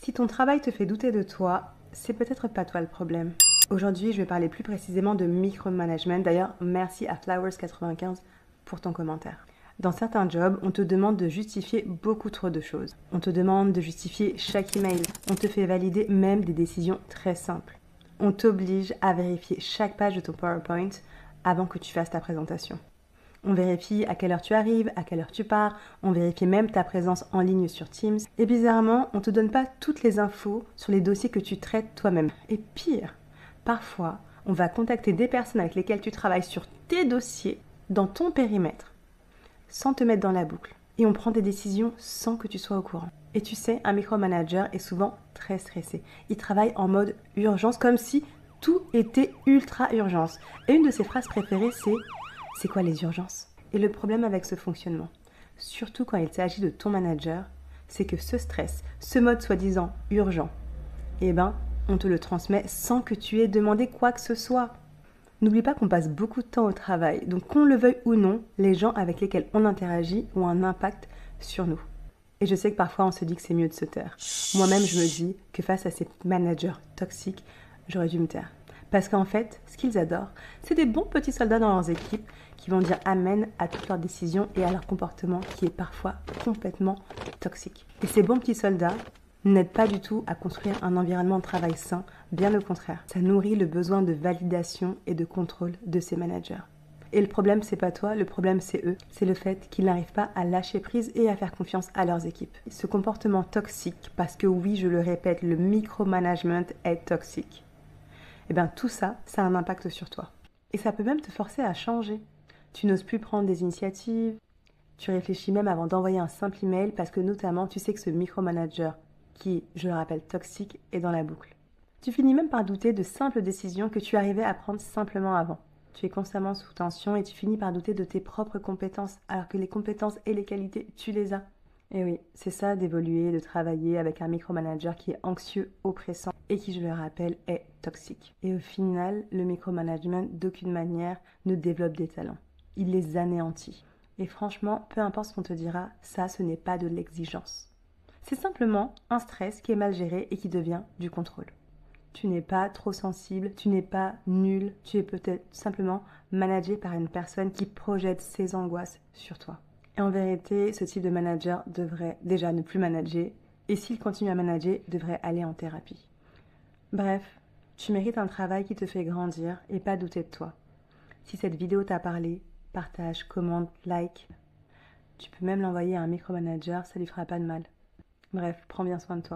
Si ton travail te fait douter de toi, c'est peut-être pas toi le problème. Aujourd'hui, je vais parler plus précisément de micromanagement. D'ailleurs, merci à Flowers95 pour ton commentaire. Dans certains jobs, on te demande de justifier beaucoup trop de choses. On te demande de justifier chaque email. On te fait valider même des décisions très simples. On t'oblige à vérifier chaque page de ton PowerPoint avant que tu fasses ta présentation. On vérifie à quelle heure tu arrives, à quelle heure tu pars, on vérifie même ta présence en ligne sur Teams. Et bizarrement, on ne te donne pas toutes les infos sur les dossiers que tu traites toi-même. Et pire, parfois, on va contacter des personnes avec lesquelles tu travailles sur tes dossiers, dans ton périmètre, sans te mettre dans la boucle. Et on prend des décisions sans que tu sois au courant. Et tu sais, un micromanager est souvent très stressé. Il travaille en mode urgence, comme si tout était ultra urgence. Et une de ses phrases préférées, c'est quoi les urgences? Et le problème avec ce fonctionnement, surtout quand il s'agit de ton manager, c'est que ce stress, ce mode soi-disant urgent, eh ben, on te le transmet sans que tu aies demandé quoi que ce soit. N'oublie pas qu'on passe beaucoup de temps au travail, donc qu'on le veuille ou non, les gens avec lesquels on interagit ont un impact sur nous. Et je sais que parfois on se dit que c'est mieux de se taire. Moi-même, je me dis que face à ces managers toxiques, j'aurais dû me taire. Parce qu'en fait, ce qu'ils adorent, c'est des bons petits soldats dans leurs équipes qui vont dire amen à toutes leurs décisions et à leur comportement qui est parfois complètement toxique. Et ces bons petits soldats n'aident pas du tout à construire un environnement de travail sain, bien au contraire. Ça nourrit le besoin de validation et de contrôle de ces managers. Et le problème, c'est pas toi, le problème, c'est eux. C'est le fait qu'ils n'arrivent pas à lâcher prise et à faire confiance à leurs équipes. Ce comportement toxique, parce que oui, je le répète, le micromanagement est toxique. Et bien tout ça, ça a un impact sur toi. Et ça peut même te forcer à changer. Tu n'oses plus prendre des initiatives, tu réfléchis même avant d'envoyer un simple email parce que notamment tu sais que ce micromanager, qui, je le rappelle, toxique, est dans la boucle. Tu finis même par douter de simples décisions que tu arrivais à prendre simplement avant. Tu es constamment sous tension et tu finis par douter de tes propres compétences, alors que les compétences et les qualités, tu les as. Et oui, c'est ça d'évoluer, de travailler avec un micromanager qui est anxieux, oppressant et qui, je le rappelle, est toxique. Et au final, le micromanagement, d'aucune manière, ne développe des talents. Il les anéantit. Et franchement, peu importe ce qu'on te dira, ça, ce n'est pas de l'exigence. C'est simplement un stress qui est mal géré et qui devient du contrôle. Tu n'es pas trop sensible, tu n'es pas nul, tu es peut-être simplement managé par une personne qui projette ses angoisses sur toi. Et en vérité, ce type de manager devrait déjà ne plus manager et s'il continue à manager, devrait aller en thérapie. Bref, tu mérites un travail qui te fait grandir et pas douter de toi. Si cette vidéo t'a parlé, partage, commente, like. Tu peux même l'envoyer à un micromanager, ça lui fera pas de mal. Bref, prends bien soin de toi.